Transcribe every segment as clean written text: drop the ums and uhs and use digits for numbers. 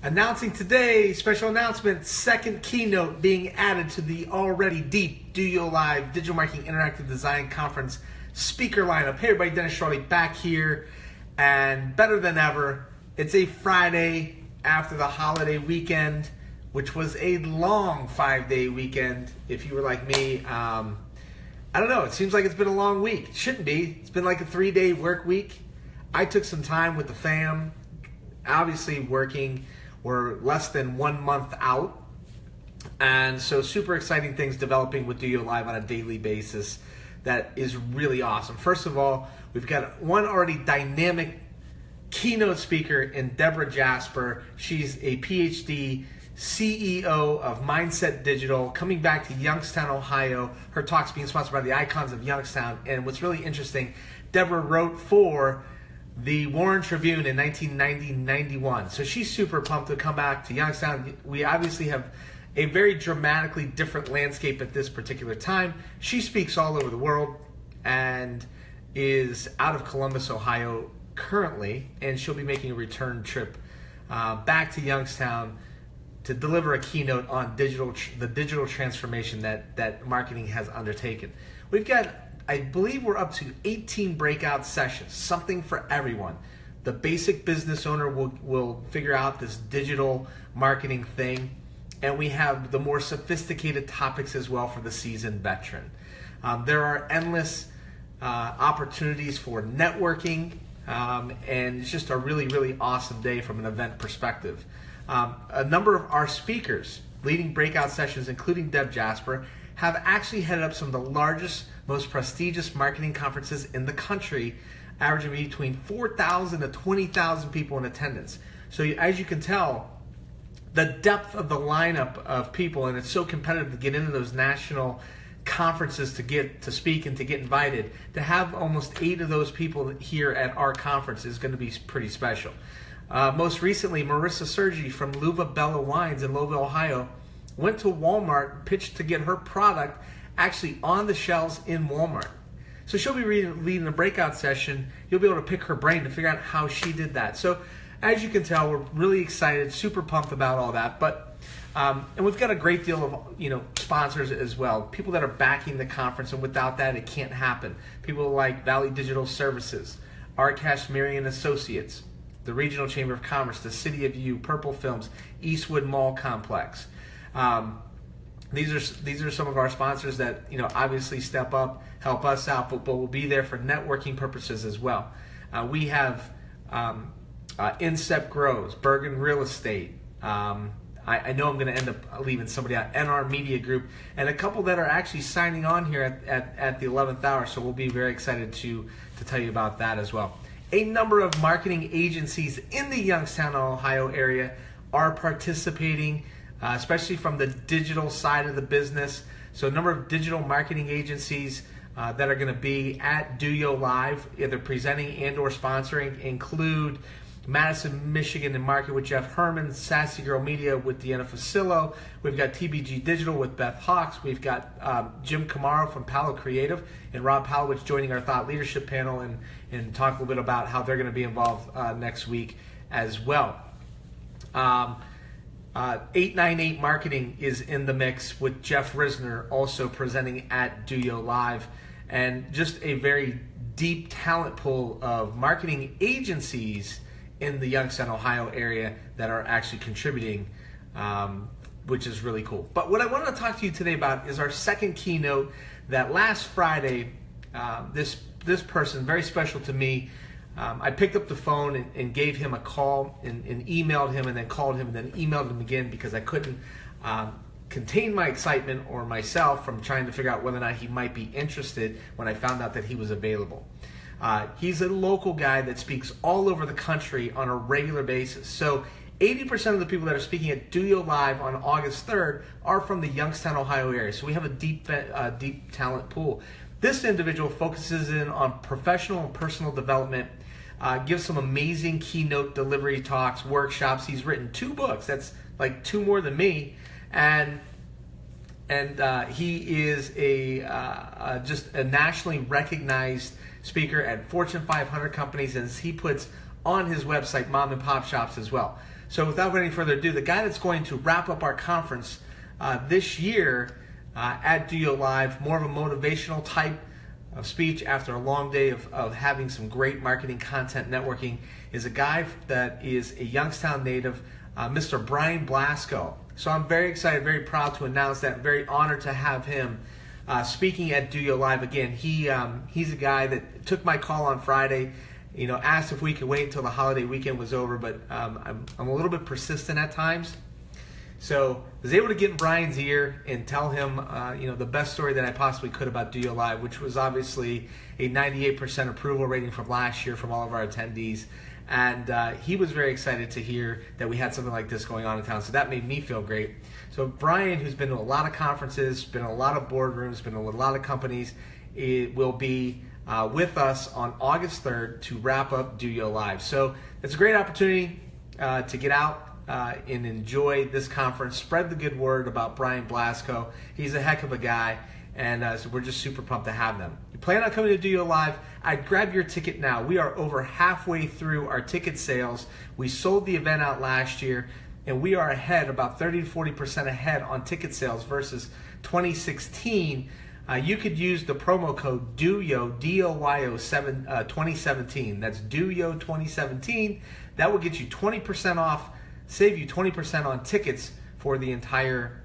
Announcing today, special announcement, second keynote being added to the already deep DOYO Live Digital Marketing Interactive Design Conference speaker lineup. Hey everybody, Dennis Shorley back here, and better than ever, it's a Friday after the holiday weekend, which was a long 5-day weekend. If you were like me, I don't know, it seems like it's been a long week. It shouldn't be. It's been like a 3-day work week. I took some time with the fam, obviously working. We're less than 1 month out, and so super exciting things developing with DOYO Live on a daily basis that is really awesome. First of all, we've got one already dynamic keynote speaker in Deborah Jasper. She's a PhD CEO of Mindset Digital, coming back to Youngstown, Ohio. Her talk's being sponsored by the Icons of Youngstown, and what's really interesting, Deborah wrote for the Warren Tribune in 1990-91. So she's super pumped to come back to Youngstown. We obviously have a very dramatically different landscape at this particular time. She speaks all over the world and is out of Columbus, Ohio currently, and she'll be making a return trip back to Youngstown to deliver a keynote on the digital transformation that marketing has undertaken. We've got, I believe we're up to 18 breakout sessions, something for everyone. The basic business owner will figure out this digital marketing thing, and we have the more sophisticated topics as well for the seasoned veteran. There are endless opportunities for networking, and it's just a really, really awesome day from an event perspective. A number of our speakers leading breakout sessions, including Deb Jasper, have actually headed up some of the largest, most prestigious marketing conferences in the country, averaging between 4,000 to 20,000 people in attendance. So as you can tell, the depth of the lineup of people, and it's so competitive to get into those national conferences to get to speak and to get invited, to have almost 8 of those people here at our conference is going to be pretty special. Most recently, Marissa Sergi from Luva Bella Wines in Lowville, Ohio, went to Walmart, pitched to get her product actually on the shelves in Walmart. So she'll be leading a breakout session. You'll be able to pick her brain to figure out how she did that. So as you can tell, we're really excited, super pumped about all that. But and we've got a great deal of sponsors as well, people that are backing the conference, and without that it can't happen. People like Valley Digital Services, R. Kashmirian Associates, the Regional Chamber of Commerce, the City of U, Purple Films, Eastwood Mall Complex. These are some of our sponsors that obviously step up, help us out, but will be there for networking purposes as well. We have Incept Grows, Bergen Real Estate. I know I'm going to end up leaving somebody out, NR Media Group, and a couple that are actually signing on here at the 11th hour. So we'll be very excited to tell you about that as well. A number of marketing agencies in the Youngstown, Ohio area are participating, especially from the digital side of the business. So a number of digital marketing agencies that are going to be at DOYO Live, either presenting and or sponsoring, include Madison, Michigan and Market with Jeff Herman, Sassy Girl Media with Deanna Facillo. We've got TBG Digital with Beth Hawks. We've got Jim Camaro from Palo Creative and Rob Palowitz joining our thought leadership panel and talk a little bit about how they're going to be involved next week as well. 898 Marketing is in the mix with Jeff Risner also presenting at DOYO Live, and just a very deep talent pool of marketing agencies in the Youngstown, Ohio area that are actually contributing, which is really cool. But what I wanted to talk to you today about is our second keynote that last Friday, this person, very special to me, I picked up the phone and gave him a call and emailed him and then called him and then emailed him again because I couldn't contain my excitement or myself from trying to figure out whether or not he might be interested when I found out that he was available. He's a local guy that speaks all over the country on a regular basis. So 80% of the people that are speaking at DOYO Live on August 3rd are from the Youngstown, Ohio area. So we have a deep talent pool. This individual focuses in on professional and personal development, gives some amazing keynote delivery talks, workshops. He's written 2 books. That's like 2 more than me. And he is just a nationally recognized speaker at Fortune 500 companies, as he puts on his website, mom and pop shops as well. So without any further ado, the guy that's going to wrap up our conference this year at DOYO Live, more of a motivational type of speech after a long day of having some great marketing content networking, is a guy that is a Youngstown native, Mr. Brian Blasco. So I'm very excited, very proud to announce that, very honored to have him speaking at DOYO Live again. He's a guy that took my call on Friday, asked if we could wait until the holiday weekend was over, but I'm a little bit persistent at times. So I was able to get in Brian's ear and tell him, the best story that I possibly could about DOYO Live, which was obviously a 98% approval rating from last year from all of our attendees. And he was very excited to hear that we had something like this going on in town. So that made me feel great. So Brian, who's been to a lot of conferences, been in a lot of boardrooms, been in a lot of companies, will be with us on August 3rd to wrap up DOYO Live. So it's a great opportunity to get out and enjoy this conference. Spread the good word about Brian Blasco. He's a heck of a guy, and so we're just super pumped to have them. You plan on coming to DOYO Live? I'd grab your ticket now. We are over halfway through our ticket sales. We sold the event out last year, and we are ahead, about 30 to 40% ahead on ticket sales versus 2016. You could use the promo code DOYO, DOYO 2017. That's DOYO 2017. That will get you 20% off, save you 20% on tickets for the entire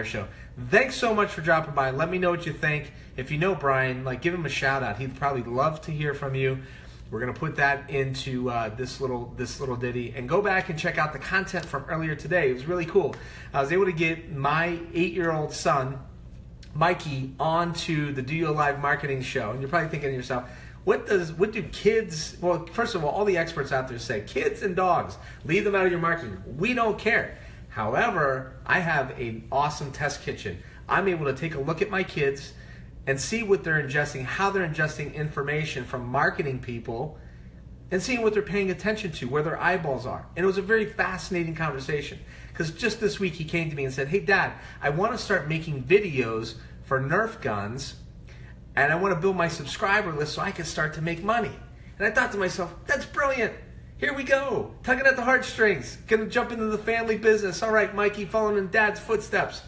show. Thanks so much for dropping by. Let me know what you think. If you know Brian, give him a shout out. He'd probably love to hear from you. We're gonna put that into this little ditty, and go back and check out the content from earlier today. It was really cool. I was able to get my 8-year-old son, Mikey, onto the DOYO Live marketing show. And you're probably thinking to yourself, what do kids, well, first of all the experts out there say, kids and dogs, leave them out of your marketing. We don't care. However, I have an awesome test kitchen. I'm able to take a look at my kids and see what they're ingesting, how they're ingesting information from marketing people, and seeing what they're paying attention to, where their eyeballs are. And it was a very fascinating conversation, because just this week he came to me and said, hey Dad, I want to start making videos for Nerf guns, and I want to build my subscriber list so I can start to make money. And I thought to myself, that's brilliant. Here we go, tugging at the heartstrings, gonna jump into the family business. All right, Mikey, following in Dad's footsteps.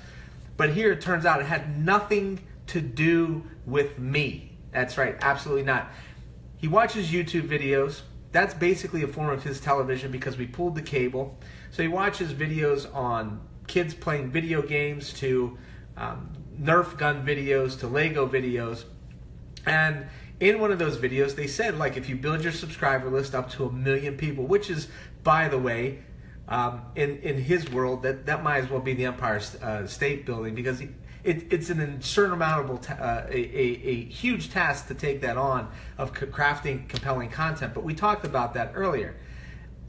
But here it turns out it had nothing to do with me. That's right, absolutely not. He watches YouTube videos. That's basically a form of his television because we pulled the cable. So he watches videos on kids playing video games to Nerf gun videos to Lego videos. And in one of those videos, they said, if you build your subscriber list up to 1 million people, which is, by the way, in his world, that might as well be the Empire State Building, because it's an insurmountable, a huge task to take that on, of crafting compelling content. But we talked about that earlier,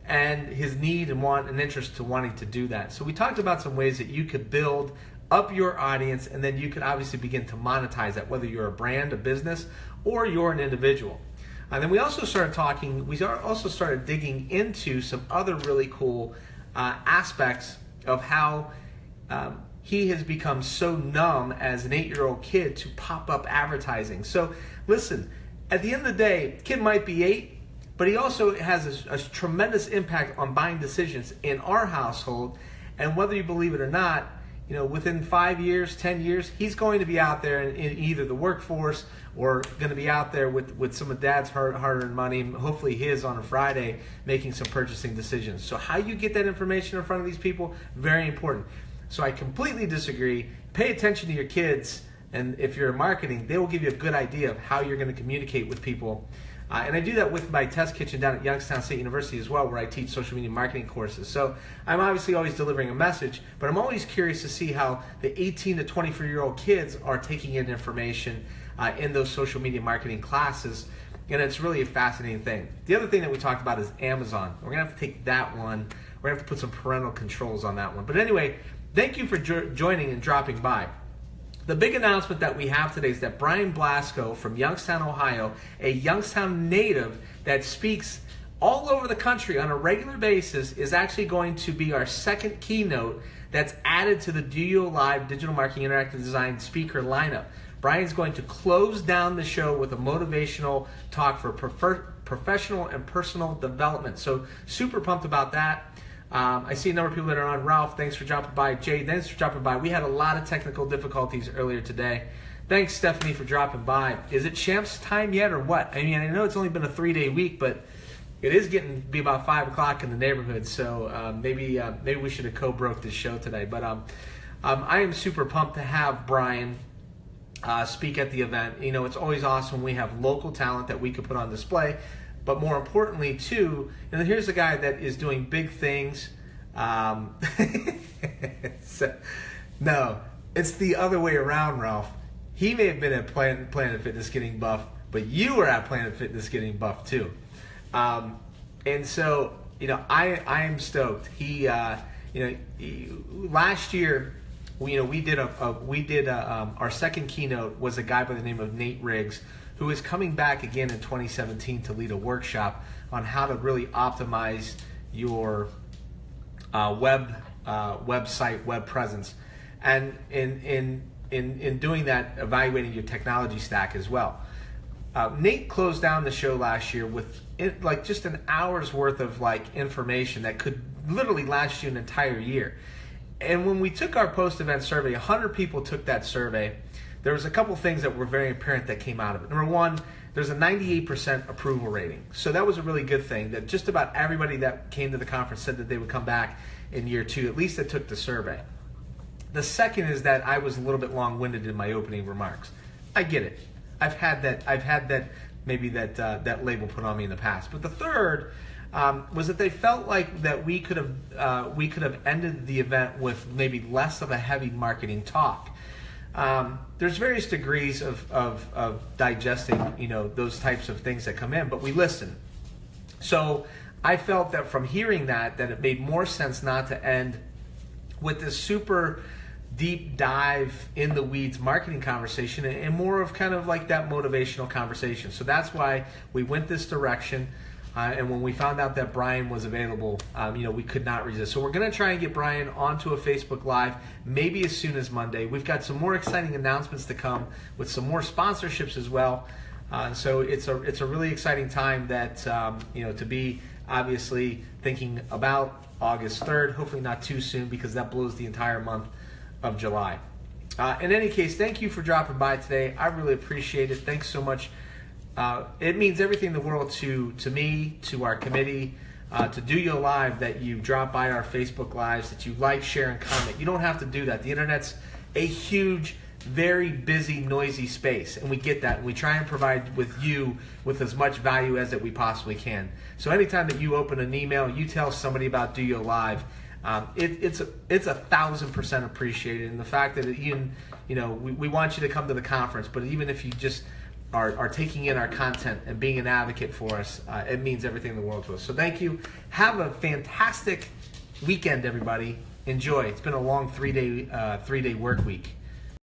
and his need and want and interest to wanting to do that. So we talked about some ways that you could build up your audience, and then you could obviously begin to monetize that, whether you're a brand, a business, or you're an individual. And then we also started digging into some other really cool aspects of how he has become so numb as an 8-year-old kid to pop-up advertising. So listen, at the end of the day, kid might be 8, but he also has a tremendous impact on buying decisions in our household. And whether you believe it or not, within 5 years, 10 years, he's going to be out there in either the workforce or going to be out there with some of Dad's hard-earned money, hopefully his on a Friday, making some purchasing decisions. So how you get that information in front of these people, very important. So I completely disagree. Pay attention to your kids, and if you're in marketing, they will give you a good idea of how you're going to communicate with people. And I do that with my test kitchen down at Youngstown State University as well, where I teach social media marketing courses. So I'm obviously always delivering a message, but I'm always curious to see how the 18 to 24-year-old kids are taking in information in those social media marketing classes. And it's really a fascinating thing. The other thing that we talked about is Amazon. We're going to have to take that one. We're going to have to put some parental controls on that one. But anyway, thank you for joining and dropping by. The big announcement that we have today is that Brian Blasco from Youngstown, Ohio, a Youngstown native that speaks all over the country on a regular basis, is actually going to be our second keynote that's added to the DOYO Live Digital Marketing Interactive Design speaker lineup. Brian's going to close down the show with a motivational talk for professional and personal development. So super pumped about that. I see a number of people that are on. Ralph, thanks for dropping by. Jay, thanks for dropping by. We had a lot of technical difficulties earlier today. Thanks, Stephanie, for dropping by. Is it Champs time yet or what? I mean, I know it's only been a 3-day week, but it is getting to be about 5 o'clock in the neighborhood, so maybe we should have co-broke this show today. But I am super pumped to have Brian speak at the event. You know, it's always awesome when we have local talent that we could put on display. But more importantly, too, and here's a guy that is doing big things. No, it's the other way around, Ralph. He may have been at Planet Fitness getting buff, but you were at Planet Fitness getting buff too. And so, you know, I am stoked. Last year, we did our second keynote was a guy by the name of Nate Riggs, who is coming back again in 2017 to lead a workshop on how to really optimize your website, web presence, and in doing that, evaluating your technology stack as well. Nate closed down the show last year with just an hour's worth of information that could literally last you an entire year. And when we took our post-event survey, 100 people took that survey. There was a couple things that were very apparent that came out of it. Number one, there's a 98% approval rating. So that was a really good thing, that just about everybody that came to the conference said that they would come back in year 2, at least that took the survey. The second is that I was a little bit long-winded in my opening remarks. I get it. I've had that maybe that label put on me in the past. But the third was that they felt like that we could have ended the event with maybe less of a heavy marketing talk. There's various degrees of digesting, those types of things that come in, but we listen. So I felt that from hearing that it made more sense not to end with this super deep dive in the weeds marketing conversation and more of kind of like that motivational conversation. So that's why we went this direction. And when we found out that Brian was available, we could not resist. So we're going to try and get Brian onto a Facebook Live, maybe as soon as Monday. We've got some more exciting announcements to come with some more sponsorships as well. So it's a really exciting time that, to be obviously thinking about August 3rd, hopefully not too soon because that blows the entire month of July. In any case, thank you for dropping by today. I really appreciate it. Thanks so much. It means everything in the world to me, to our committee, to DOYO Live, that you drop by our Facebook Lives, that you like, share, and comment. You don't have to do that. The internet's a huge, very busy, noisy space, and we get that. And we try and provide you with as much value as that we possibly can. So anytime that you open an email, you tell somebody about DOYO Live, it's 1,000% appreciated. And the fact that we want you to come to the conference, but even if you just are taking in our content and being an advocate for us, it means everything in the world to us. So thank you. Have a fantastic weekend, everybody. Enjoy. It's been a long 3-day work week.